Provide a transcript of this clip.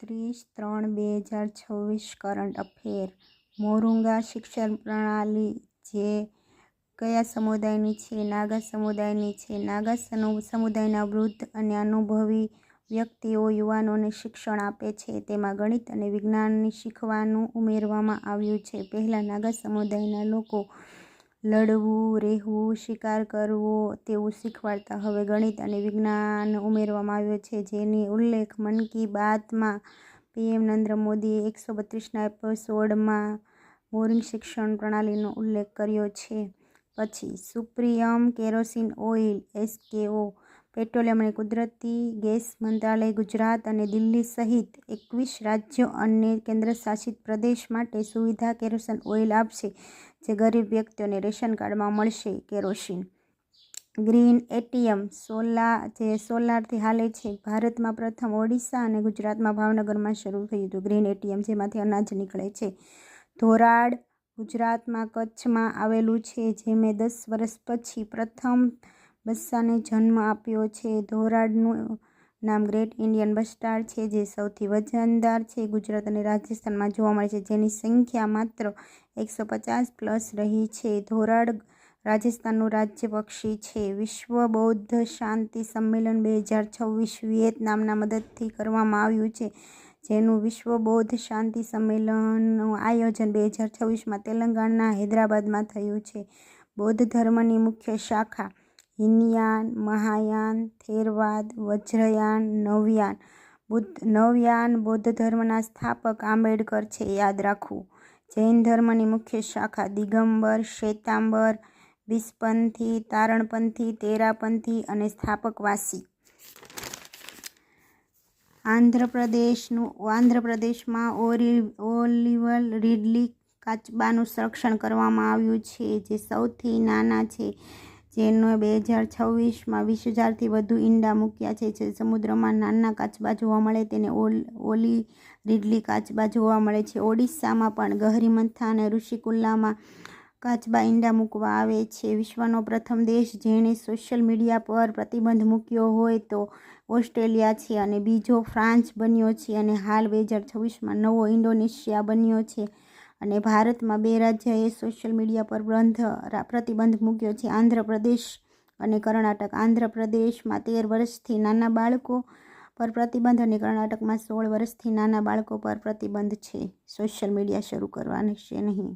30/3/2026 current affair. મોરુંગા શિક્ષણ પ્રણાલી જે કયા સમુદાયની છે? નાગા સમુદાયની છે। નાગા સમુદાયના વૃદ્ધ અને અનુભવી વ્યક્તિઓ યુવાનોને શિક્ષણ આપે છે। તેમાં ગણિત અને વિજ્ઞાન શીખવાનું ઉમેરવામાં આવ્યું છે। પહેલાં નાગા સમુદાયના લોકો લડવું, રહેવું, શિકાર કરવો તેવું શીખવાડતા। હવે ગણિત અને વિજ્ઞાન ઉમેરવામાં આવ્યું છે, જેની ઉલ્લેખ મન કી બાતમાં પીએમ નરેન્દ્ર મોદીએ 132ના એપિસોડમાં મોરુંગ શિક્ષણ પ્રણાલીનો ઉલ્લેખ કર્યો છે। પછી સુપ્રીમ કેરોસીન ઓઇલ (એસકેઓ) પેટ્રોલિયમ અને કુદરતી ગેસ મંત્રાલય ગુજરાત અને દિલ્હી સહિત 21 રાજ્યો અને કેન્દ્રશાસિત પ્રદેશ માટે સુવિધા કેરોસીન ઓઇલ આપશે, જે ગરીબ વ્યક્તિઓને રેશન કાર્ડમાં મળશે। કેરોસીન ગ્રીન એટીએમ જે સોલારથી હાલે છે। ભારતમાં પ્રથમ ઓડિશા અને ગુજરાતમાં ભાવનગરમાં શરૂ થયું હતું ગ્રીન એટીએમ, જેમાંથી અનાજ નીકળે છે। ધોરાડ ગુજરાતમાં કચ્છમાં આવેલું છે, જેમે 10 વર્ષ પછી પ્રથમ બચ્ચાને જન્મ આપ્યો છે। ધોરાડનું નામ ગ્રેટ ઇન્ડિયન બસ્ટાર્ડ છે, જે સૌથી વજનદાર છે। ગુજરાત અને રાજસ્થાનમાં જોવા મળે છે, જેની સંખ્યા માત્ર 150+ રહી છે। ધોરાડ રાજસ્થાનનું રાજ્ય પક્ષી છે। વિશ્વ બૌદ્ધ શાંતિ સંમેલન 2026 વિયેતનામના મદદથી કરવામાં આવ્યું છે, જેનું વિશ્વ બૌદ્ધ શાંતિ સંમેલનનું આયોજન 2026માં તેલંગાણાના હૈદરાબાદમાં થયું છે। બૌદ્ધ ધર્મની મુખ્ય શાખા હીનયાન, મહાયાન, થેરવાદ, વજ્રયાન, નવયાન બૌદ્ધ ધર્મના સ્થાપક આંબેડકર છે, યાદ રાખવું। જૈન ધર્મની મુખ્ય શાખા દિગંબર, શ્વેતાંબર, વિસપંથી, તારણપંથી, તેરાપંથી અને સ્થાપક વાસી। આંધ્રપ્રદેશમાં ઓલિવ રીડલી કાચબાનું સંરક્ષણ કરવામાં આવ્યું છે, જે સૌથી નાના છે, જેને 2026માં 20,000થી વધુ ઈંડા મૂક્યા છે। જે સમુદ્રમાં નાના કાચબા જોવા મળે તેને ઓલિવ રીડલી કાચબા જોવા મળે છે। ઓડિશામાં પણ ગહરીમથા અને ઋષિકુલ્યામાં કાચબા ઈંડા મૂકવા આવે છે। વિશ્વનો પ્રથમ દેશ જેણે સોશિયલ મીડિયા પર પ્રતિબંધ મૂક્યો હોય તો ઓસ્ટ્રેલિયા છે, અને બીજો ફ્રાન્સ બન્યો છે, અને હાલ 2026માં નવો ઇન્ડોનેશિયા બન્યો છે, અને ભારતમાં 2 રાજ્યએ સોશિયલ મીડિયા પર પ્રતિબંધ મૂક્યો છે, આંધ્રપ્રદેશ અને કર્ણાટક। આંધ્રપ્રદેશમાં 13 વર્ષથી નાના બાળકો પર પ્રતિબંધ અને કર્ણાટકમાં 16 વર્ષથી નાના બાળકો પર પ્રતિબંધ છે, સોશિયલ મીડિયા શરૂ કરવાની છે નહીં।